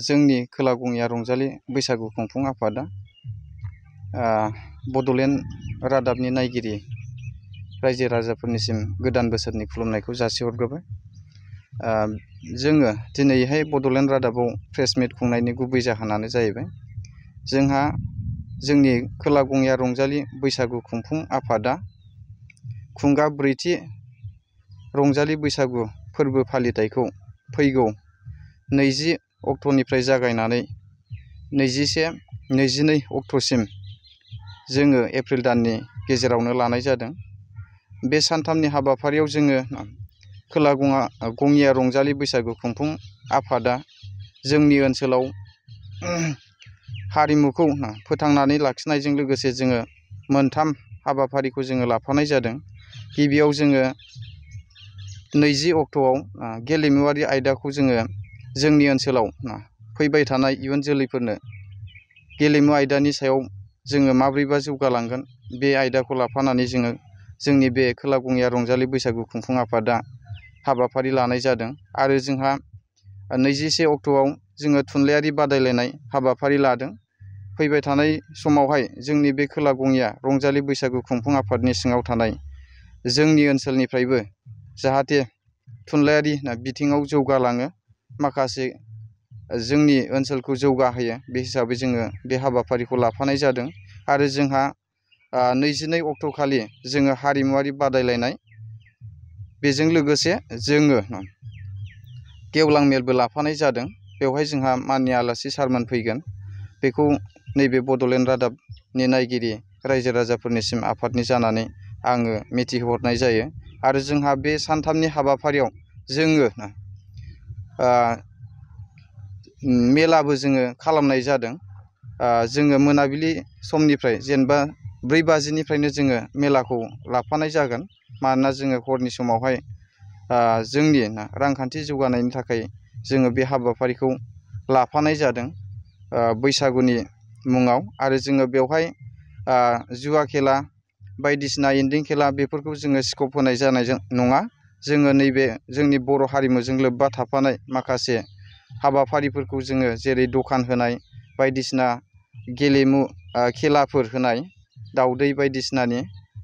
जोंनि खोला गंइया रंजालि बैसागु खुंफुं आफादा बड'लेण्ड रादाबनि नायगिरि रायजो राजाफोरनिसिम गोदान बोसोरनि खुलुमनायखौ जासिहरग्रोबाय। जोङो दिनैहाय बड'लेण्ड रादाबाव प्रेस मिट खुंनायनि गुबै जाहोनानो जाहैबाय जोंहा जोंनि खोला गंइया रंजालि बैसागु खुंफुं आफादा खुंगा 4थि रंजालि बैसागु फोरबो फालिथायखौ फैगौ 20 अक्ट'निफ्राय जागायनानै 21-22 अक्ट'सिम जोङो एप्रिल दाननि गेजेरावनो लानाय जादों। बे सानथामनि हाबाफारियाव जोङो खोला गंइया रंजालि बैसागु खुंफुं आफादा जोंनि ओनसोलाव हारिमुखौ फोथांनानै लाखिनायजों लोगोसे जोङो मोनथाम हाबाफारिखौ जोङो लाफानाय जादों। गिबियाव जोङो 20 अक्ट'आव गेलेमुवारि आयदाखौ जोङो जोंनि ओनसोलाव फैबाय थानाय इयुन जोलैफोरनो गेलेमु आयदानि सायाव जोङो माब्रैबा जौगालांगोन बे आयदाखौ लाफानानै जोङो जोंनि बे खोला गंइया रंजालि बैसागु खुंफुं आफादा हाबाफारि लानाय जादों। आरो जोंहा 21 अक्ट'आव जोङो थुनलाइयारि बादायलायनाय हाबाफारि लादों। फैबाय थानाय समावहाय जोंनि बे खोला गंइया रंजालि बैसागु खुंफुं आफादनि सिङाव थानाय जोंनि ओनसोलनिफ्रायबो जाहाथे थुनलाइयारि बिथिङाव जौगालाङो, माखासे जोंनि ओनसोलखौ जौगाहोयो, बे हिसाबै जोङो बे हाबाफारिखौ लाफानाय जादों। आरो जोंहा 22 अक्ट'खालि जोङो हारिमुवारि बादायलायनाय, बेजों लोगोसे जोङो गेवलां मेलबो लाफानाय जादों। बेवहाय जोंहा माननीय आलासि सारमोन फैगोन। बेखौ नैबे बड'लेण्ड रादाबनि नायगिरि रायजो राजाफोरनिसिम आफादनि जानानै आङो मिथिहरनाय जायो। आरो जोंहा बे सानथामनि हाबाफारियाव जोङो मेलाबो जोङो खालामनाय जादों। जोङो मोनाबिलि समनिफ्राय जेनेबा 4 बाजिनिफ्रायनो जोङो मेलाखौ लाफानाय जागोन। मानोना जोङो हरनि समावहाय जोंनि रांखान्थि जौगानायनि थाखाय जोङो बे हाबाफारिखौ लाफानाय जादों बैसागुनि मुङाव। आरो जोङो बेवहाय जुवा खेला बायदिसिना एन्दिं खेला बेफोरखौ जोङो स्कप होनाय जानाय नङा। जोङो नैबे जोंनि बर' हारिमुजों लोब्बा थाफानाय माखासे हाबाफारिफोरखौ जोङो जेरै दखान होनाय, बायदिसिना गेलेमु खेलाफोर होनाय, दावदै बायदिसिनानि,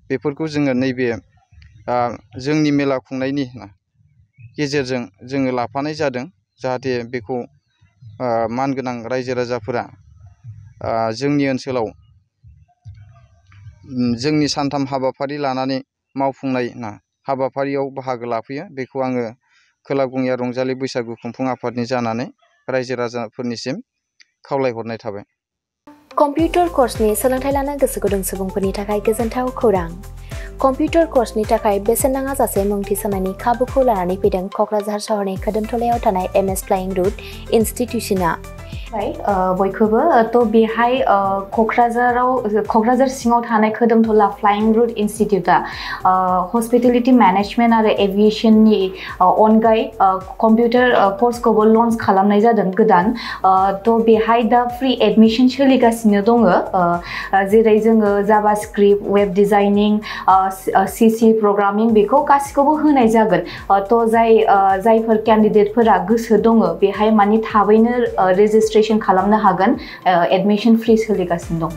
बेफोरखौ जोङो नैबे जोंनि मेला खुंनायनि गेजेरजों जोङो लाफानाय जादों। जाहाथे बेखौ मानगोनां रायजो राजाफोरा जोंनि ओनसोलाव जोंनि सानथाम हाबाफारि लानानै मावफुंनाय हाबाफारियाव बाहागो लाफैयो। बेखौ आङो खोला गंइया रंजालि बैसागु खुंफुं आफादनि जानानै रायजो राजाफोरनिसिम खावलायहरनाय थाबाय। कम्पिउटार कर्सनि सोलोंथाइ लानो गोसो गुदुं सुबुंफोरनि थाखाय गोजोनथाव खौरां। कम्पिउटार कर्सनि थाखाय बेसेन नाङा जासे मुं थिसननायनि खाबुखौ लानानै फैदों क'क्राझार सहरनि खोदोमथलायाव थानाय MS फ्लाइं रुट इनस्टिट्यूशना। बयखौबो बेहाय क'क्राझार सिङाव थानाय खोदोमथला फ्लाइं रुट इनस्टिट्यूटआ हस्पिटेलिटी मेनेजमेन्ट आरो एभिएशननि अनगायै कम्पिउटार कर्सखौबो लन्च खालामनाय जादों गोदान। बेहाय दा फ्रि एडमिशन सोलिगासिनो दङ। जेरै जोङो JavaScript, web designing, CC programming बेखौ गासिखौबो होनाय जागोन। जायफोर केन्डिडेटफोरा गोसो दङ बेहाय माने थाबैनो रेजिस्ट्रेशन खालामनो हागोन। एडमिशन फ्रि सोलिगासिनो दं।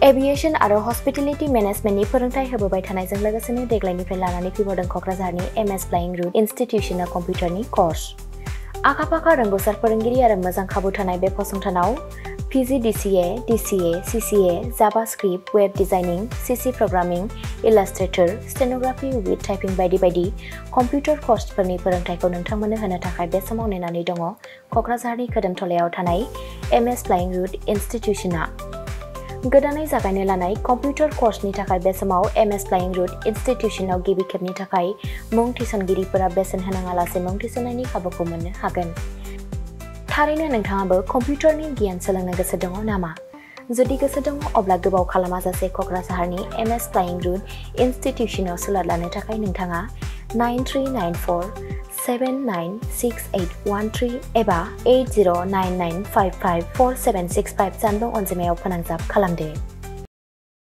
एभिएशन आरो हस्पिटेलिटी मेनेजमेन्टनि फोरोंथाय होबोबाय थानायजों लोगोसेनो देग्लायनिफ्राय लानानै फैबावदों क'क्राझारनि MS फ्लाइं रुट इनस्टिट्यूशना कम्पिउटारनि कर्स। आखा-फाखा रोंग'सार फोरोंगिरि आरो मोजां खाबु थानाय बे फसंथानाव PGDCA, DCA, CCA, JavaScript, web designing, CC programming, illustrator, stenography with typing बायदि बायदि कम्पिउटार कर्सफोरनि फोरोंथायखौ नोंथांमोननो होनो थाखाय बे समाव नेनानै दङ क'क्राझारनि खोदोमथलायाव थानाय MS फ्लाइं रुट इनस्टिट्यूशना। गोदानै जागायनो लानाय कम्पिउटार कर्सनि थाखाय बे समाव MS फ्लाइं रुट इनस्टिट्यूशनाव गिबि खेबनि थाखाय मुं थिसनगिरिफोरा बेसेन होनाङालासे मुं थिसननायनि खाबुखौ मोननो हागोन। थारैनो नोंथाङाबो कम्पिउटारनि गियान सोलोंनो गोसो दङ नामा? जुदि गोसो दङ अब्ला गोबाव खालामाजासे क'क्राझारनि MS फ्लाइं रुट इनस्टिट्यूशनाव सोलों लानो थाखाय नोंथाङा 9394796813 एबा 8099554765 जानबुं अनजिमायाव फोनांजाब खालामदो।